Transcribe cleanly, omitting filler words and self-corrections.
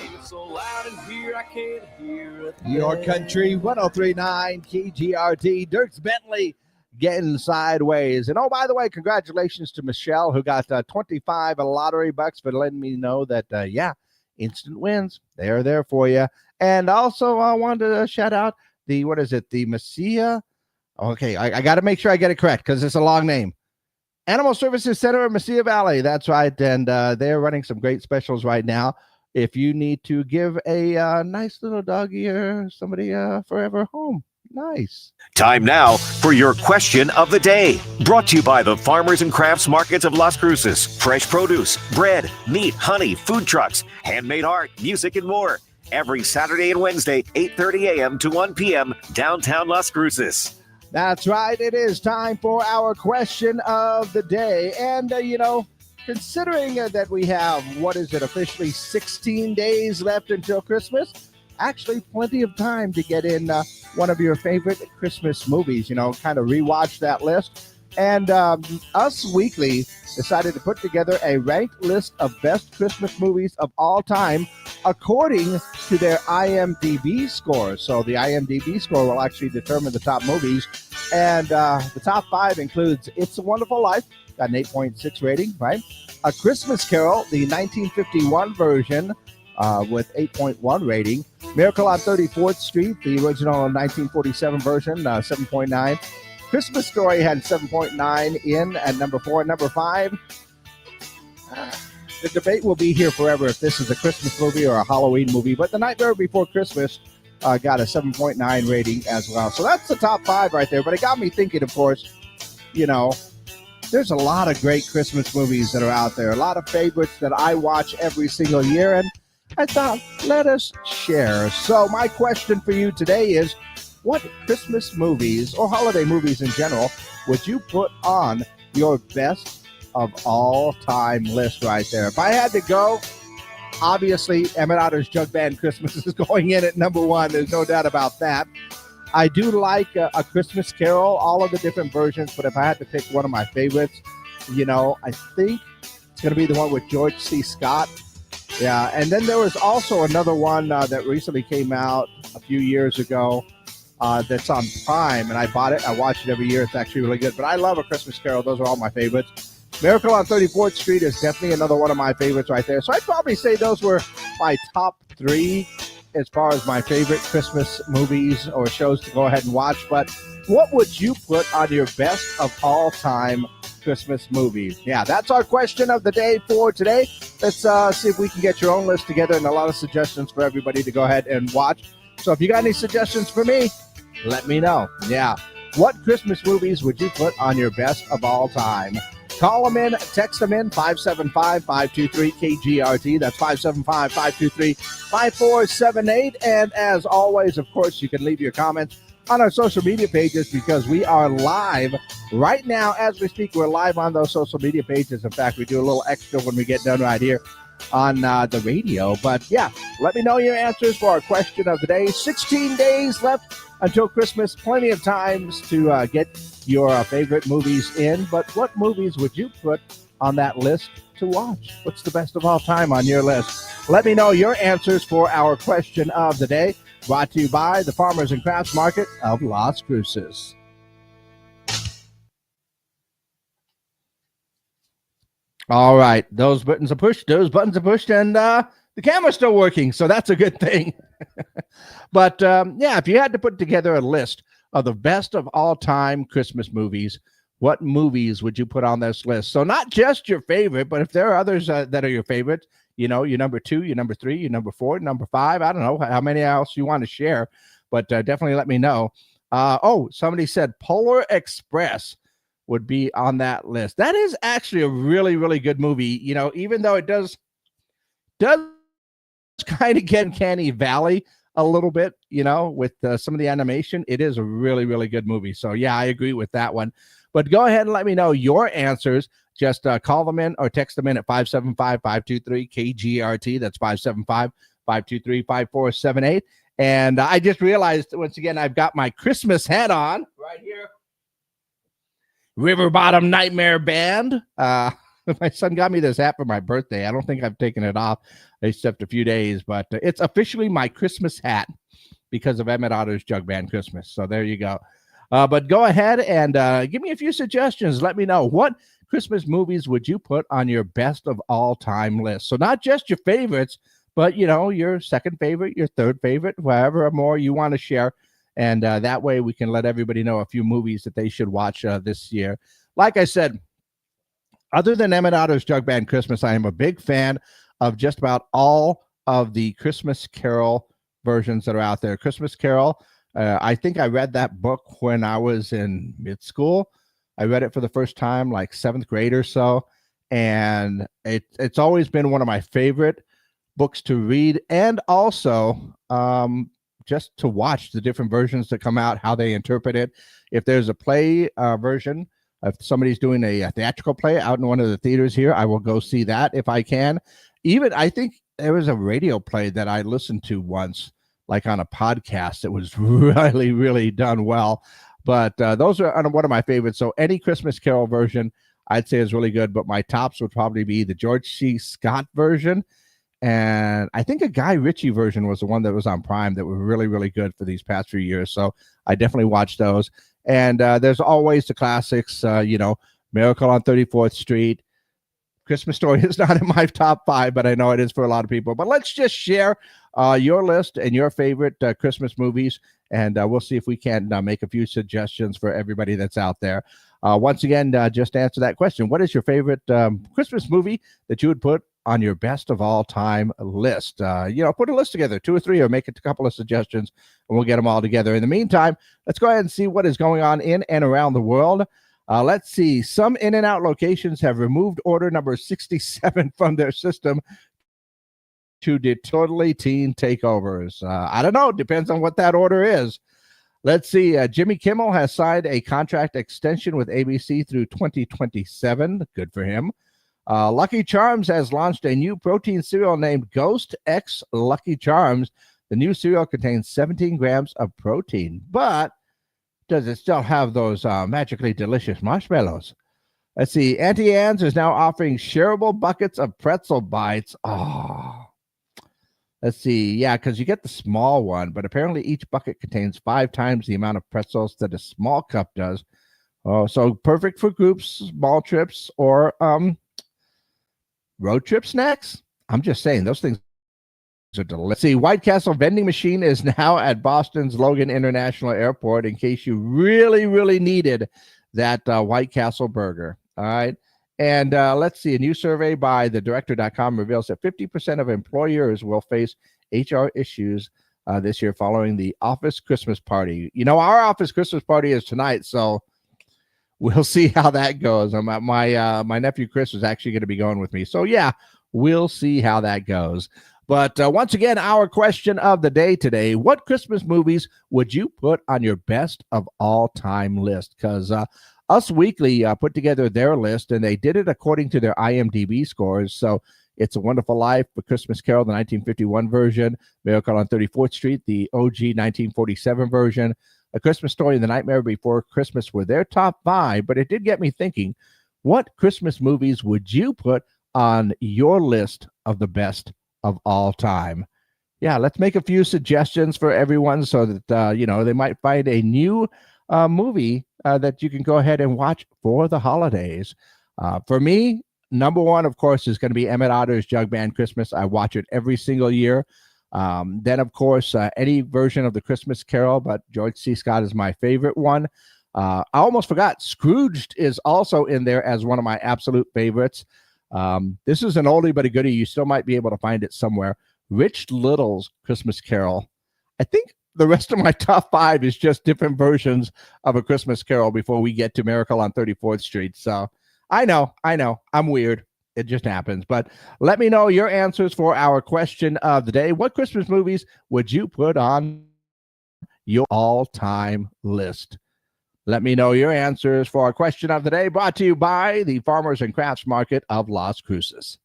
It's so loud in here I can't hear a thing. Your Country 103.9 KGRT. Dirks Bentley getting sideways. And oh, by the way, congratulations to Michelle, who got 25 lottery bucks for letting me know that, instant wins. They are there for you. And also, I wanted to shout out the Messia. Okay, I got to make sure I get it correct because it's a long name. Animal Services Center in Mesilla Valley. That's right. And they're running some great specials right now. If you need to give a nice little doggy or somebody a forever home. Nice. Time now for your question of the day. Brought to you by the Farmers and Crafts Markets of Las Cruces. Fresh produce, bread, meat, honey, food trucks, handmade art, music, and more. Every Saturday and Wednesday, 8:30 a.m. to 1 p.m. downtown Las Cruces. That's right. It is time for our question of the day. And, considering that we have, officially 16 days left until Christmas, actually plenty of time to get in one of your favorite Christmas movies, kind of rewatch that list. And Us Weekly decided to put together a ranked list of best Christmas movies of all time according to their IMDb score. So the IMDb score will actually determine the top movies. And the top 5 includes It's a Wonderful Life, got an 8.6 rating, right? A Christmas Carol, the 1951 version with 8.1 rating. Miracle on 34th Street, the original 1947 version, 7.9. Christmas Story had 7.9 in at number 4. Number 5, the debate will be here forever if this is a Christmas movie or a Halloween movie, but The Nightmare Before Christmas got a 7.9 rating as well. So that's the top 5 right there. But it got me thinking, of course, there's a lot of great Christmas movies that are out there, a lot of favorites that I watch every single year, and I thought, let us share. So my question for you today is, what Christmas movies or holiday movies in general would you put on your best of all time list right there? If I had to go, obviously Emmett Otter's Jug Band Christmas is going in at number 1. There's no doubt about that. I do like A Christmas Carol, all of the different versions, but if I had to pick one of my favorites, I think it's going to be the one with George C. Scott. Yeah, and then there was also another one that recently came out a few years ago that's on Prime, and I bought it. I watch it every year. It's actually really good. But I love A Christmas Carol. Those are all my favorites. Miracle on 34th Street is definitely another one of my favorites right there. So I'd probably say those were my top 3 as far as my favorite Christmas movies or shows to go ahead and watch. But what would you put on your best of all time Christmas movies? Yeah, that's our question of the day for today. Let's see if we can get your own list together and a lot of suggestions for everybody to go ahead and watch. So if you got any suggestions for me, let me know. Yeah. What Christmas movies would you put on your best of all time? Call them in, text them in, 575-523-KGRT. That's 575-523-5478. And as always, of course, you can leave your comments on our social media pages because we are live right now. As we speak, we're live on those social media pages. In fact, we do a little extra when we get done right here on the radio. But yeah, let me know your answers for our question of the day. 16 days left until Christmas. Plenty of times to get your favorite movies in. But what movies would you put on that list to watch? What's the best of all time on your list? Let me know your answers for our question of the day. Brought to you by the Farmers and Crafts Market of Las Cruces. All right, those buttons are pushed, and the camera's still working, so that's a good thing. But, if you had to put together a list of the best of all-time Christmas movies, what movies would you put on this list? So not just your favorite, but if there are others that are your favorite, your number 2, your number 3, your number 4, number 5, I don't know how many else you want to share, but definitely let me know. Somebody said Polar Express would be on that list. That is actually a really, really good movie. Even though it does kind of get Uncanny Valley a little bit, with some of the animation, it is a really, really good movie. So yeah, I agree with that one. But go ahead and let me know your answers. Just call them in or text them in at 575-523-KGRT. That's 575-523-5478. And I just realized, once again, I've got my Christmas hat on right here. River Bottom Nightmare Band. My son got me this hat for my birthday. I don't think I've taken it off. except a few days. But it's officially my Christmas hat because of Emmett Otter's Jug Band Christmas. So there you go. But go ahead and give me a few suggestions. Let me know, what Christmas movies would you put on your best of all time list? So not just your favorites, but, your second favorite, your third favorite, whatever more you want to share. And that way we can let everybody know a few movies that they should watch this year. Like I said, other than Emmett Otter's Jug Band Christmas, I am a big fan of just about all of the Christmas Carol versions that are out there. Christmas Carol, I think I read that book when I was in mid-school. I read it for the first time, like 7th grade or so. And it's always been one of my favorite books to read, and also just to watch the different versions that come out, how they interpret it. If there's a play version, if somebody's doing a theatrical play out in one of the theaters here, I will go see that if I can. Even I think there was a radio play that I listened to once, like on a podcast. It was really, really done well. But those are one of my favorites. So any Christmas Carol version, I'd say is really good. But my tops would probably be the George C. Scott version. And I think a Guy Ritchie version was the one that was on Prime that was really, really good for these past few years. So I definitely watched those. And there's always the classics, Miracle on 34th Street. Christmas Story is not in my top 5, but I know it is for a lot of people. But let's just share your list and your favorite Christmas movies, and we'll see if we can make a few suggestions for everybody that's out there. Once again, just answer that question. What is your favorite Christmas movie that you would put on your best of all time list? Put a list together, 2 or 3, or make a couple of suggestions, and we'll get them all together. In the meantime, let's go ahead and see what is going on in and around the world. Let's see. Some In-N-Out locations have removed order number 67 from their system to totally teen takeovers. I don't know. Depends on what that order is. Let's see. Jimmy Kimmel has signed a contract extension with ABC through 2027. Good for him. Lucky Charms has launched a new protein cereal named Ghost X Lucky Charms. The new cereal contains 17 grams of protein, but does it still have those magically delicious marshmallows? Let's see. Auntie Anne's is now offering shareable buckets of pretzel bites. Oh, let's see. Yeah, because you get the small one, but apparently each bucket contains 5 times the amount of pretzels that a small cup does. Oh, so perfect for groups, small trips, or road trip snacks. I'm just saying, those things are delicious. Let's see. White Castle vending machine is now at Boston's Logan International Airport in case you really, really needed that White Castle burger. All right. And let's see. A new survey by the director.com reveals that 50% of employers will face HR issues this year following the office Christmas party. Our office Christmas party is tonight, so we'll see how that goes. My nephew Chris is actually going to be going with me. So, yeah, we'll see how that goes. But once again, our question of the day today, what Christmas movies would you put on your best of all time list? Because Us Weekly put together their list, and they did it according to their IMDb scores. So It's a Wonderful Life, A Christmas Carol, the 1951 version, Miracle on 34th Street, the OG 1947 version, A Christmas Story, and The Nightmare Before Christmas were their top 5. But it did get me thinking, what Christmas movies would you put on your list of the best of all time? Yeah, let's make a few suggestions for everyone so that, they might find a new movie that you can go ahead and watch for the holidays. For me, number 1, of course, is going to be Emmett Otter's Jug Band Christmas. I watch it every single year. Then, of course, any version of the Christmas Carol, but George C. Scott is my favorite one. I almost forgot, Scrooged is also in there as one of my absolute favorites. This is an oldie but a goodie. You still might be able to find it somewhere. Rich Little's Christmas Carol. I think the rest of my top 5 is just different versions of A Christmas Carol before we get to Miracle on 34th Street. So I know, I'm weird. It just happens. But let me know your answers for our question of the day. What Christmas movies would you put on your all-time list? Let me know your answers for our question of the day, brought to you by the Farmers and Crafts Market of Las Cruces.